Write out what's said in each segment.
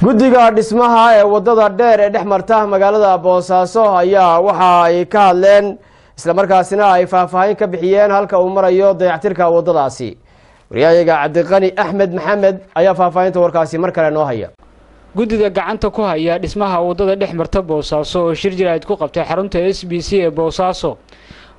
guddiga dhismaha ee wadada dheer ee dhexmarta magaalada Boosaaso ayaa waxa ay ka hadleen isla markaasina ay faahfaahin ka bixiyeen halka uu marayo dayactirka wadadaasi. wariyaha Cabdiqani Axmed Maxamed ayaa faahfaahinta warkaasi mar kale noo haya. guddiga gacanta ku haya dhismaha wadada dhexmarta Boosaaso oo shir jiraad ku qabtay xarunta SBC ee Boosaaso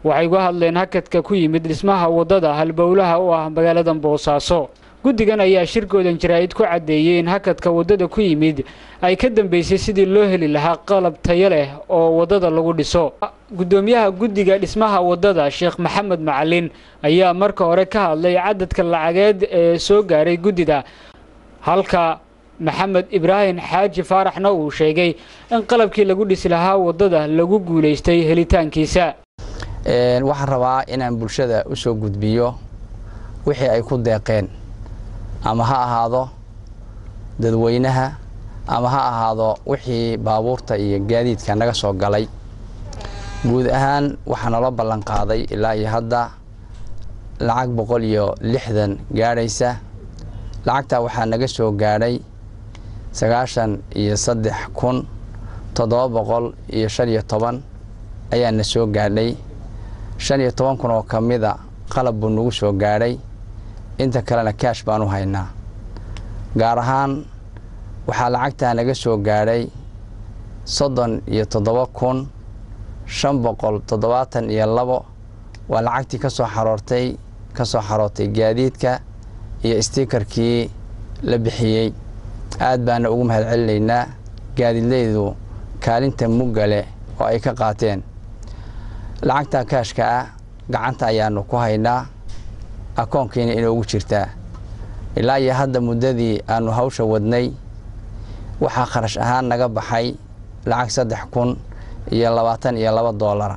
waxay uga hadleen hakadka ku yimid dhismaha wadada halbowlaha u ah magaalada Boosaaso. guddigan ayaa shirkoodan jiraad ku cadeeyay in hakadka wadada ku yimid ay ka dambeysay sidii loo heli lahaa qalab tayo leh oo wadada lagu dhiso. gudoomiyaha guddiga dhismaha wadada Sheekh Maxamed Macalin ayaa marka hore ka hadlay cadadka lacageed ee soo gaaray guddida, halka Maxamed Ibrahim Xaaji Faaraxna uu sheegay in qalabkii lagu dhisi lahaa wadada lagu guuleystay helitaankiisa. waxaan rabaa inaan bulshada u soo gudbiyo wixii ay ku deeqeen, ama ha ahaado dadweynaha ama ha ahaado wixii baabuurta iyo gaadiidka naga soo galay. guud ahaan waxaa nala ballan qaaday ilaa iyo hadda lacag 160 gaaraysa. lacagta waxaa naga soo gaadhay 93,715 ayaa na soo gaadhay. 15 kun oo kamida qalab buu nagu soo gaadhay, inta kalena cash baan u haynaa. gaar ahaan waxaa lacagta naga soo gaadhay 37,572 waa lacagtii ka soo xarootay gaadiidka iyo stiikarkii la bixiyay. aad baana ugu mahadcelinaynaa gaadiidleydu kaalinta mugale oo ay ka qaateen. lacagta kaashka ah gacanta ayaanu ku haynaa, akoonkiina inoogu jirtaa. ilaa iyo hadda muddadii aanu hawsha wadnay waxaa kharash ahaan naga baxay lacag $3,022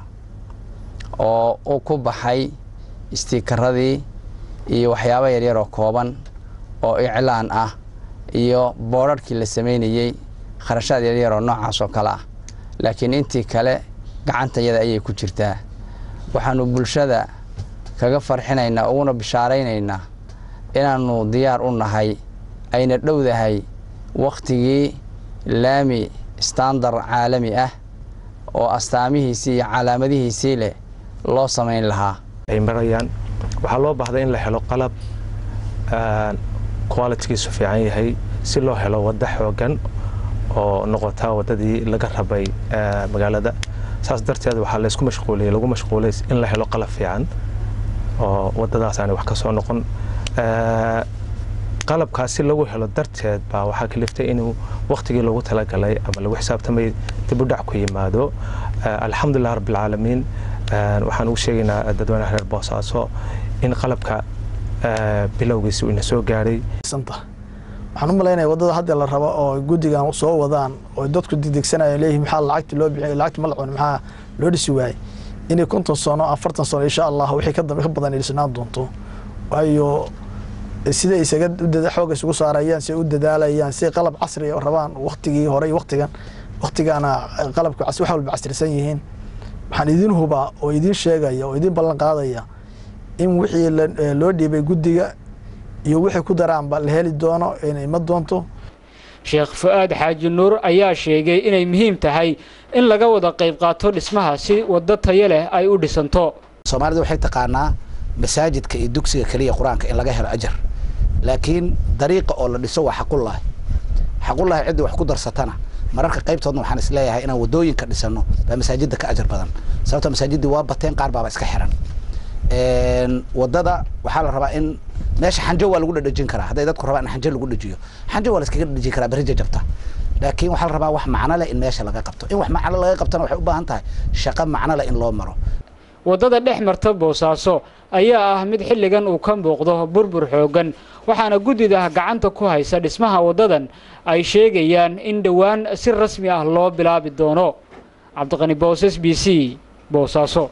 oo ku baxay stiikaradii iyo waxyaabo yaryar oo kooban oo iclaan ah iyo boorarkii la sameynayay, kharashaad yaryar oo noocaas oo kale ah. laakiin intii kale gacantayada ayay ku jirtaa. waxaanu bulshada kaga farxinaynaa uguna bishaaraynaynaa inaanu diyaar u nahay, ayna dhowdahay waqtigii laami standard caalami ah oo astaamihiisii iyo calaamadihiisii leh loo samayn lahaa. ay marayaan waxaa loo baahday in la helo qalab quality-giisu fiican yahay si loo helo waddo xoogan oo noqota wadadii laga rabay magaalada. saas darteed waxaa lagu mashquulay in la helo qalab fiican oo wadadaas aan wax ka soo noqon. qalabkaasi lagu helo darteed baa waxaa kaliftay inuu waqtigii loogu talagalay ama lagu xisaabtamay dib u dhac ku yimaado. alxamdulilah rabbil caalamiin. waxaan ugu sheegaynaa dadweynaha reer Boosaaso in qalabka bilowgiisa uu soo gaaray. waxaan u maleynayaa wadada hadda la rabo oo guddigan soo wadaan oo dadku digdigsanayeen leeyihiin maxaa lacagta loo bixiyay, lacagta malcuun maxaa loo dhisi waayay inay 50 sano 40 sano insha Allah wixii ka badan ilsanaan doonto. waayo sida isaga xoog isugu saarayaan si u dadaalayaan si qalab casri ah rabaan waqtigii hore waqtigana qalabku wax walba casrisan yihiin. waxaan idin hubaa oo idin sheegaya oo idin ballan qaadaya in wixii loo dhiibay guddiga iyo wixii ku daraan la heli doono inay ma doonto. Sheekh Fuad Xaaji Nuur ayaa sheegay inay muhiim tahay in laga wada qayb qaato dhismaha si waddo tayo leh ay u dhisanto. Soomaalidu waxay taqaanaa masaajidka iyo dugsiga kaliya quraanka in laga helo ajar, laakiin dariiqa oo la dhiso waa xaqullah cid wax ku darsatana mararka qaybtoodna waxaan isleeyahay inaan wadooyinka dhisano baa masaajidda ka ajar badan. sababta masaajidda waa bateen qaar baa iska xiran. wadada waxaa la rabaa in meesha xanjo waa lagu dhadhajin karaa. haday dadku rabaan in xanjo lagu dhajiyo, xanjo waa la iskaga dhajin karaa bari jabta. laakiin waxaa la rabaa wax macno leh in meesha laga qabto. in wax macno laga qabtana waxay u baahan tahay shaqo macno leh in loo maro. wadada dhexmarta Boosaaso ayaa ah mid xilligan uu ka muuqdo burbur xoogan, waxaana guddida gacanta ku haysa dhismaha wadadan ay sheegayaan in dhawaan si rasmi ah loo bilaabi doono. Cabdiqani Boos, SBC, Boosaaso.